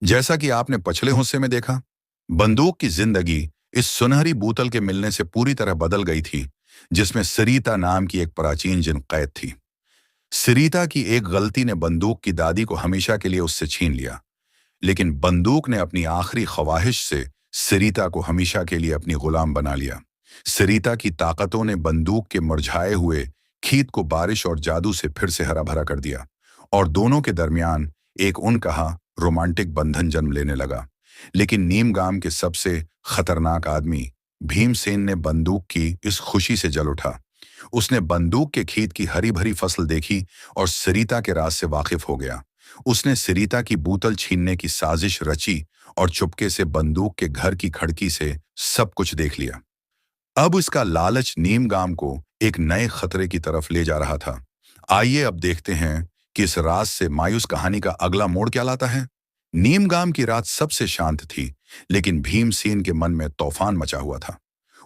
जैसा कि आपने पिछले हिस्से में देखा, बंदूक की जिंदगी इस सुनहरी बोतल के मिलने से पूरी तरह बदल गई थी, जिसमें सरीता नाम की एक प्राचीन जिन कैद थी। सरीता की एक गलती ने बंदूक की दादी को हमेशा के लिए उससे छीन लिया, लेकिन बंदूक ने अपनी आखिरी ख्वाहिश से सरीता को हमेशा के लिए अपनी गुलाम बना लिया। सरीता की ताकतों ने बंदूक के मुरझाए हुए खेत को बारिश और जादू से फिर से हरा भरा कर दिया, और दोनों के दरमियान एक उनकहा रोमांटिक बंधन जन्म लेने लगा। लेकिन नीमगाम के सबसे खतरनाक आदमी भीमसेन ने बंदूक की इस खुशी से जल उठा। उसने बंदूक के खेत की हरी भरी फसल देखी और सरीता के राज से वाकिफ हो गया। उसने सरीता की बोतल छीनने की साजिश रची और चुपके से बंदूक के घर की खिड़की से सब कुछ देख लिया। अब इसका लालच नीमगाम को एक नए खतरे की तरफ ले जा रहा था। आइए अब देखते हैं कि इस राज से मायूस कहानी का अगला मोड़ क्या लाता है। नीमगाम की रात सबसे शांत थी, लेकिन भीमसेन के मन में तूफान मचा हुआ था।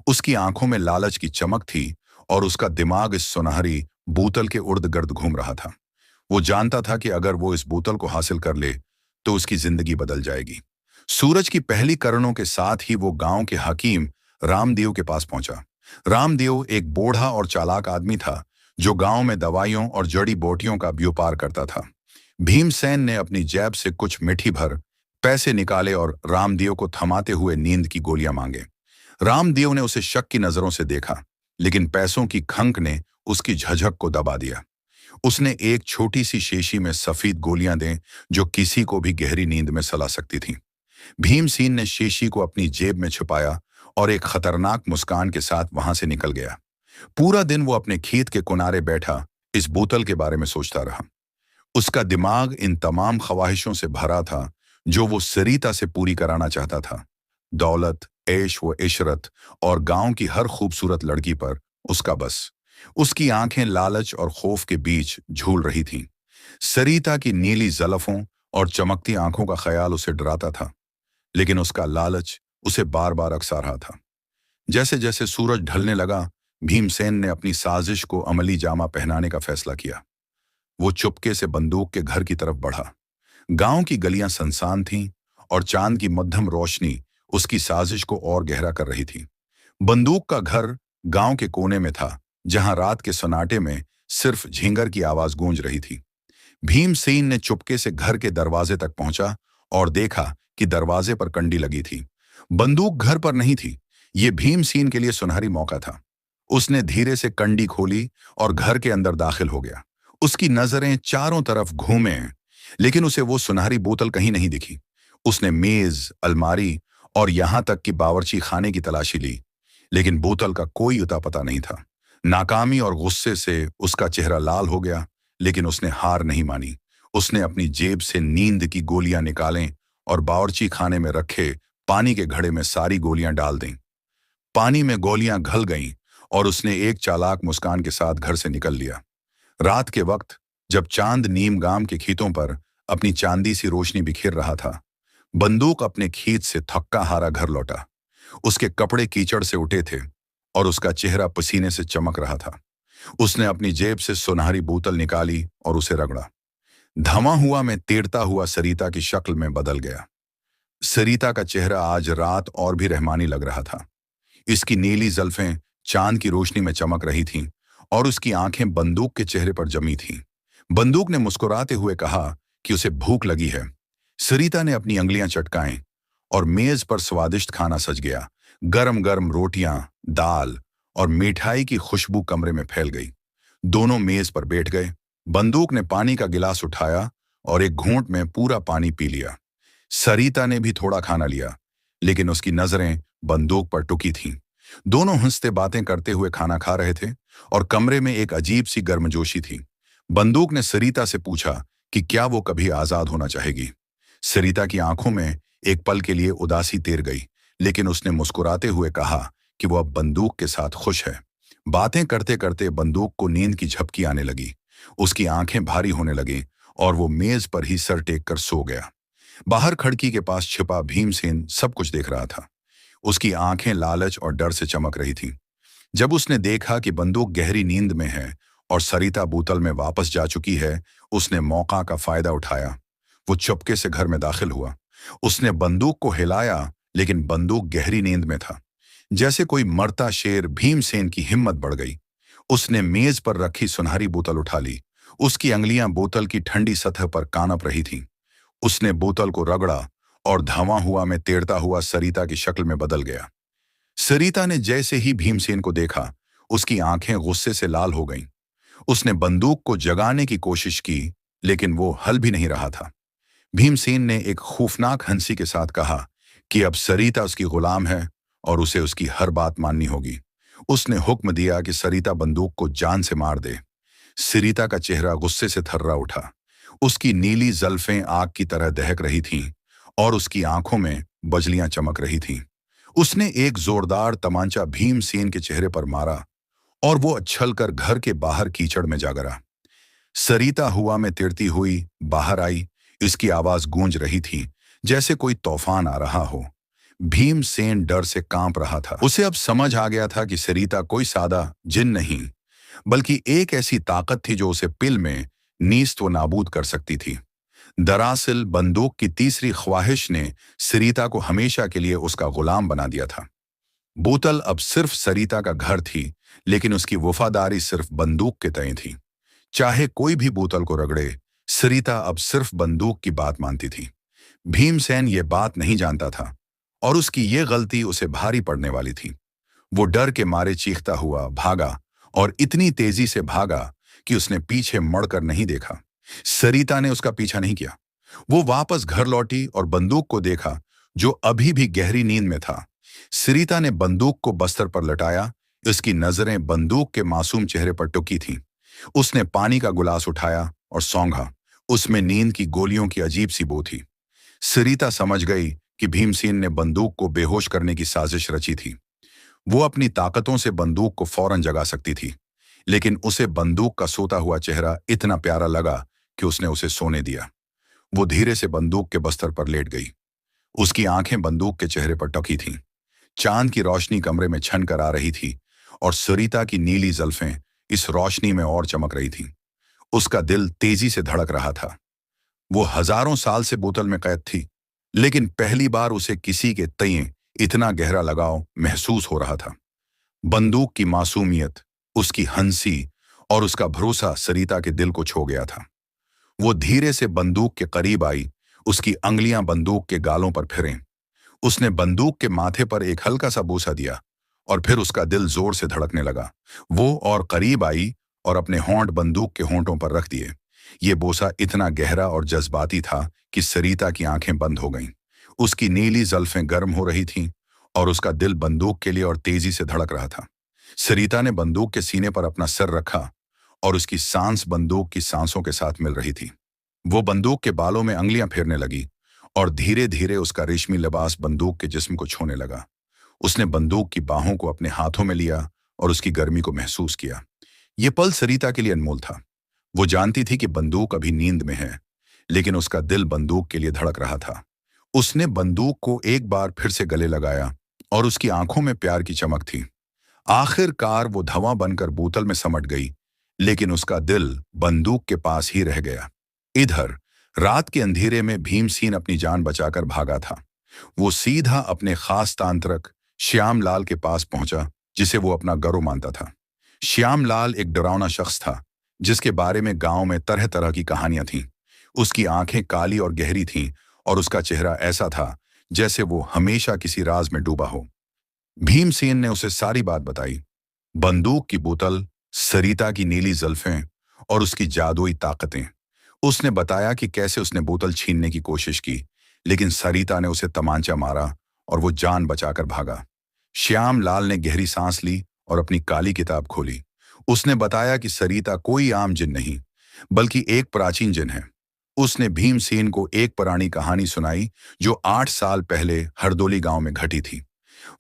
उसकी आंखों में लालच की चमक थी और उसका दिमाग इस सुनहरी बोतल के उर्द गिर्द घूम रहा था। वो जानता था कि अगर वो इस बोतल को हासिल कर ले तो उसकी जिंदगी बदल जाएगी। सूरज की पहली किरणों के साथ ही वो गांव के हकीम रामदेव के पास पहुंचा। रामदेव एक बूढ़ा और चालाक आदमी था, जो गांव में दवाइयों और जड़ी बूटियों का व्यापार करता था। भीमसेन ने अपनी जेब से कुछ मिट्टी भर पैसे निकाले और रामदेव को थमाते हुए नींद की गोलियां मांगे। रामदेव ने उसे शक की नजरों से देखा, लेकिन पैसों की खंक ने उसकी झझक को दबा दिया। उसने एक छोटी सी शीशी में सफेद गोलियां दें, जो किसी को भी गहरी नींद में सला सकती थीं। भीमसेन ने शीशी को अपनी जेब में छुपाया और एक खतरनाक मुस्कान के साथ वहां से निकल गया। पूरा दिन वो अपने खेत के किनारे बैठा इस बोतल के बारे में सोचता रहा। उसका दिमाग इन तमाम ख्वाहिशों से भरा था जो वो सरीता से पूरी कराना चाहता था। दौलत, ऐश व इशरत और गांव की हर खूबसूरत लड़की पर उसका बस। उसकी आंखें लालच और खौफ के बीच झूल रही थीं। सरीता की नीली ज़लफ़ों और चमकती आंखों का ख्याल उसे डराता था, लेकिन उसका लालच उसे बार बार अकसा रहा था। जैसे जैसे सूरज ढलने लगा, भीमसेन ने अपनी साजिश को अमली जामा पहनाने का फैसला किया। वो चुपके से बंदूक के घर की तरफ बढ़ा। गांव की गलियां सुनसान थीं और चांद की मध्यम रोशनी उसकी साजिश को और गहरा कर रही थी। बंदूक का घर गांव के कोने में था, जहां रात के सन्नाटे में सिर्फ झींगर की आवाज गूंज रही थी। भीमसेन ने चुपके से घर के दरवाजे तक पहुंचा और देखा कि दरवाजे पर कंडी लगी थी। बंदूक घर पर नहीं थी। ये भीमसेन के लिए सुनहरी मौका था। उसने धीरे से कंडी खोली और घर के अंदर दाखिल हो गया। उसकी नजरें चारों तरफ घूमे, लेकिन उसे वो सुनहरी बोतल कहीं नहीं दिखी। उसने मेज, अलमारी और यहां तक कि बावर्ची खाने की तलाशी ली, लेकिन बोतल का कोई अता पता नहीं था। नाकामी और गुस्से से उसका चेहरा लाल हो गया, लेकिन उसने हार नहीं मानी। उसने अपनी जेब से नींद की गोलियां निकालें और बावर्ची खाने में रखे पानी के घड़े में सारी गोलियां डाल दें। पानी में गोलियां घल गईं और उसने एक चालाक मुस्कान के साथ घर से निकल लिया। रात के वक्त जब चांद नीमगाम के खेतों पर अपनी चांदी सी रोशनी बिखेर रहा था, बंदूक अपने खेत से थक्का हारा घर लौटा। उसके कपड़े कीचड़ से उठे थे और उसका चेहरा पसीने से चमक रहा था। उसने अपनी जेब से सुनहरी बोतल निकाली और उसे रगड़ा। धमा हुआ में तेरता हुआ सरीता की शक्ल में बदल गया। सरीता का चेहरा आज रात और भी रहमानी लग रहा था। इसकी नीली ज़ल्फ़ें चांद की रोशनी में चमक रही थीं और उसकी आंखें बंदूक के चेहरे पर जमी थीं। बंदूक ने मुस्कुराते हुए कहा कि उसे भूख लगी है। सरीता ने अपनी अंगलियां चटकाईं और मेज पर स्वादिष्ट खाना सज गया। गरम गरम रोटियां, दाल और मिठाई की खुशबू कमरे में फैल गई। दोनों मेज पर बैठ गए। बंदूक ने पानी का गिलास उठाया और एक घूंट में पूरा पानी पी लिया। सरीता ने भी थोड़ा खाना लिया, लेकिन उसकी नजरें बंदूक पर टुकी थीं। दोनों हंसते बातें करते हुए खाना खा रहे थे और कमरे में एक अजीब सी गर्मजोशी थी। बंदूक ने सरीता से पूछा कि क्या वो कभी आजाद होना चाहेगी। सरीता की आंखों में एक पल के लिए उदासी तैर गई, लेकिन उसने मुस्कुराते हुए कहा कि वो अब बंदूक के साथ खुश है। बातें करते करते बंदूक को नींद की झपकी आने लगी। उसकी आंखें भारी होने लगी और वो मेज पर ही सर टेक कर सो गया। बाहर खिड़की के पास छिपा भीमसेन सब कुछ देख रहा था। उसकी आंखें लालच और डर से चमक रही थीं। जब उसने देखा कि बंदूक गहरी नींद में है और सरिता बोतल में वापस जा चुकी है, उसने मौका का फायदा उठाया। वो चुपके से घर में दाखिल हुआ। उसने बंदूक को हिलाया, लेकिन बंदूक गहरी नींद में था। जैसे कोई मरता शेर, भीमसेन की हिम्मत बढ़ गई। उसने मेज पर रखी सुनहरी बोतल उठा ली। उसकी अंगलियां बोतल की ठंडी सतह पर कांप रही थीं। उसने बोतल को रगड़ा और धवां हुआ में तैरता हुआ सरिता की शक्ल में बदल गया। सरिता ने जैसे ही भीमसेन को देखा, उसकी आंखें गुस्से से लाल हो गईं। उसने बंदूक को जगाने की कोशिश की, लेकिन वो हल भी नहीं रहा था। भीमसेन ने एक खौफनाक हंसी के साथ कहा कि अब सरिता उसकी गुलाम है और उसे उसकी हर बात माननी होगी। उसने हुक्म दिया कि सरिता बंदूक को जान से मार दे। सरिता का चेहरा गुस्से से थर्रा उठा। उसकी नीली जुल्फें आग की तरह दहक रही थीं और उसकी आंखों में बजलियां चमक रही थीं। उसने एक जोरदार तमांचा भीमसेन के चेहरे पर मारा और वो उछलकर घर के बाहर कीचड़ में जा गिरा। सरिता हुआ में तैरती हुई बाहर आई। इसकी आवाज गूंज रही थी जैसे कोई तूफान आ रहा हो। भीमसेन डर से कांप रहा था। उसे अब समझ आ गया था कि सरिता कोई सादा जिन नहीं, बल्कि एक ऐसी ताकत थी जो उसे पिल में नीस्त व नाबूद कर सकती थी। दरअसल बंदूक की तीसरी ख्वाहिश ने सरिता को हमेशा के लिए उसका गुलाम बना दिया था। बोतल अब सिर्फ सरिता का घर थी, लेकिन उसकी वफादारी सिर्फ बंदूक के तय थी। चाहे कोई भी बोतल को रगड़े, सरिता अब सिर्फ बंदूक की बात मानती थी। भीमसेन ये बात नहीं जानता था और उसकी ये गलती उसे भारी पड़ने वाली थी। वो डर के मारे चीखता हुआ भागा और इतनी तेजी से भागा कि उसने पीछे मुड़कर नहीं देखा। सरिता ने उसका पीछा नहीं किया। वो वापस घर लौटी और बंदूक को देखा, जो अभी भी गहरी नींद में था। सरिता ने बंदूक को बस्तर पर लटाया। उसकी नजरें बंदूक के मासूम चेहरे पर टिकी थीं। उसने पानी का गिलास उठाया और सौंघा। उसमें नींद की गोलियों की अजीब सी बू थी। सरिता समझ गई कि भीमसेन ने बंदूक को बेहोश करने की साजिश रची थी। वो अपनी ताकतों से बंदूक को फौरन जगा सकती थी, लेकिन उसे बंदूक का सोता हुआ चेहरा इतना प्यारा लगा कि उसने उसे सोने दिया। वो धीरे से बंदूक के बस्तर पर लेट गई। उसकी आंखें बंदूक के चेहरे पर टकी थीं। चांद की रोशनी कमरे में छन कर आ रही थी और सरिता की नीली जुल्फें इस रोशनी में और चमक रही थीं। उसका दिल तेजी से धड़क रहा था। वो हजारों साल से बोतल में कैद थी, लेकिन पहली बार उसे किसी के तय इतना गहरा लगाव महसूस हो रहा था। बंदूक की मासूमियत, उसकी हंसी और उसका भरोसा सरिता के दिल को छू गया था। वो धीरे से बंदूक के करीब आई। उसकी अंगलियां बंदूक के गालों पर फिरें। उसने बंदूक के माथे पर एक हल्का सा बोसा दिया और फिर उसका दिल जोर से धड़कने लगा। वो और करीब आई और अपने होंठ बंदूक के होंठों पर रख दिए। ये बोसा इतना गहरा और जज्बाती था कि सरिता की आंखें बंद हो गईं। उसकी नीली जुल्फें गर्म हो रही थीं और उसका दिल बंदूक के लिए और तेजी से धड़क रहा था। सरिता ने बंदूक के सीने पर अपना सिर रखा और उसकी सांस बंदूक की सांसों के साथ मिल रही थी। वो बंदूक के बालों में अंगलियां फेरने लगी और धीरे धीरे उसका रेशमी लिबास बंदूक के जिस्म को छूने लगा। उसने बंदूक की बाहों को अपने हाथों में लिया और उसकी गर्मी को महसूस किया। ये पल सरिता के लिए अनमोल था। वो जानती थी कि बंदूक अभी नींद में है, लेकिन उसका दिल बंदूक के लिए धड़क रहा था। उसने बंदूक को एक बार फिर से गले लगाया और उसकी आंखों में प्यार की चमक थी। आखिरकार वो धवां बनकर बोतल में समट गई, लेकिन उसका दिल बंदूक के पास ही रह गया। इधर रात के अंधेरे में भीमसेन अपनी जान बचाकर भागा था। वो सीधा अपने खास तांत्रिक श्यामलाल के पास पहुंचा, जिसे वो अपना गुरु मानता था। श्यामलाल एक डरावना शख्स था, जिसके बारे में गांव में तरह तरह की कहानियां थीं। उसकी आंखें काली और गहरी थीं और उसका चेहरा ऐसा था जैसे वो हमेशा किसी राज में डूबा हो। भीमसेन ने उसे सारी बात बताई। बंदूक की बोतल, सरिता की नीली जुल्फें और उसकी जादुई ताकतें। उसने बताया कि कैसे उसने बोतल छीनने की कोशिश की, लेकिन सरिता ने उसे तमांचा मारा और वो जान बचाकर भागा। श्यामलाल ने गहरी सांस ली और अपनी काली किताब खोली। उसने बताया कि सरिता कोई आम जिन नहीं, बल्कि एक प्राचीन जिन है। उसने भीमसेन को एक पुरानी कहानी सुनाई जो 8 साल पहले हरदोली गांव में घटी थी।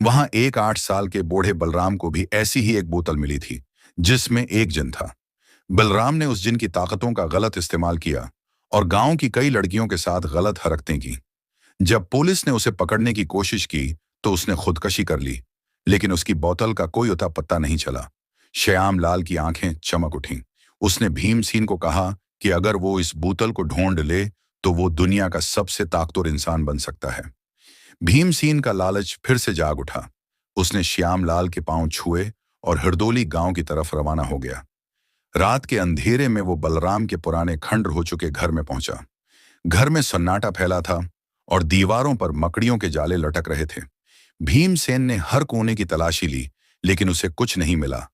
वहां एक 8 साल के बूढ़े बलराम को भी ऐसी ही एक बोतल मिली थी, जिसमें एक जिन था। बलराम ने उस जिन की ताकतों का गलत इस्तेमाल किया और गांव की कई लड़कियों के साथ गलत हरकतें की। जब पुलिस ने उसे पकड़ने की कोशिश की तो उसने खुदकशी कर ली, लेकिन उसकी बोतल का कोई अता पत्ता नहीं चला। श्यामलाल की आंखें चमक उठीं। उसने भीमसेन को कहा कि अगर वो इस बोतल को ढूंढ ले तो वो दुनिया का सबसे ताकतवर इंसान बन सकता है। भीमसेन का लालच फिर से जाग उठा। उसने श्यामलाल के पांव छुए और हरदोली गांव की तरफ रवाना हो गया। रात के अंधेरे में वो बलराम के पुराने खंडर हो चुके घर में पहुंचा। घर में सन्नाटा फैला था और दीवारों पर मकड़ियों के जाले लटक रहे थे। भीमसेन ने हर कोने की तलाशी ली, लेकिन उसे कुछ नहीं मिला।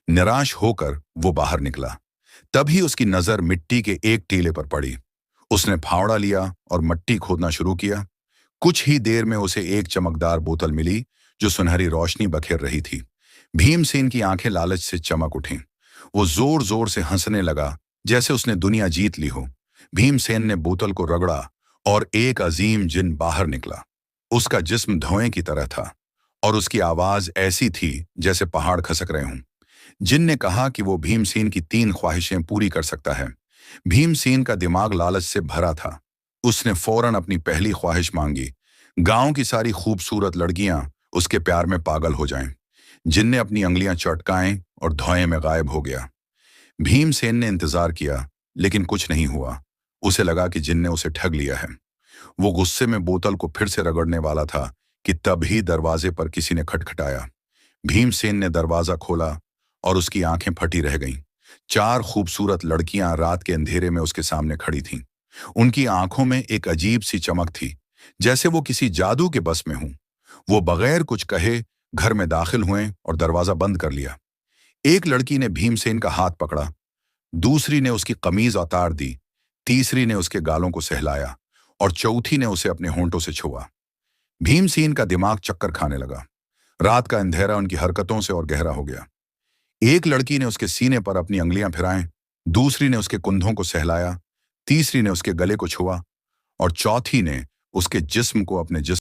निराश होकर वो बाहर निकला। तभी उसकी नजर मिट्टी के एक टीले पर पड़ी। उसने फावड़ा लिया और मिट्टी खोदना शुरू किया। कुछ ही देर में उसे एक चमकदार बोतल मिली जो सुनहरी रोशनी बखेर रही थी। भीमसेन की आंखें लालच से चमक उठीं। वो जोर जोर से हंसने लगा, जैसे उसने दुनिया जीत ली हो। भीमसेन ने बोतल को रगड़ा और एक अजीम जिन बाहर निकला। उसका जिस्म धुएं की तरह था और उसकी आवाज ऐसी थी जैसे पहाड़ खसक रहे हों। जिन ने कहा कि वो भीमसेन की 3 ख्वाहिशें पूरी कर सकता है। भीमसेन का दिमाग लालच से भरा था। उसने फौरन अपनी पहली ख्वाहिश मांगी। गांव की सारी खूबसूरत लड़कियां उसके प्यार में पागल हो जाएं। जिन ने अपनी अंगलियां चटकाएं और धुएं में गायब हो गया। भीमसेन ने इंतजार किया, लेकिन कुछ नहीं हुआ। उसे लगा कि जिन ने उसे ठग लिया है। वो गुस्से में बोतल को फिर से रगड़ने वाला था कि तभी दरवाजे पर किसी ने खटखटाया। भीमसेन ने दरवाजा खोला और उसकी आंखें फटी रह गईं। 4 खूबसूरत लड़कियां रात के अंधेरे में उसके सामने खड़ी थीं। उनकी आंखों में एक अजीब सी चमक थी, जैसे वो किसी जादू के बस में हों। वो बगैर कुछ कहे घर में दाखिल हुए और दरवाजा बंद कर लिया। एक लड़की ने भीमसेन का हाथ पकड़ा, दूसरी ने उसकी कमीज उतार दी, तीसरी ने उसके गालों को सहलाया और चौथी ने उसे अपने होंठों से छुआ। भीमसेन का दिमाग चक्कर खाने लगा। रात का अंधेरा उनकी हरकतों से और गहरा हो गया। एक लड़की ने उसके सीने पर अपनी अंगुलियां फिराएं, दूसरी ने उसके कुंधों को सहलाया, तीसरी ने उसके गले को छुआ और चौथी ने उसके जिस्म को अपने जिस्म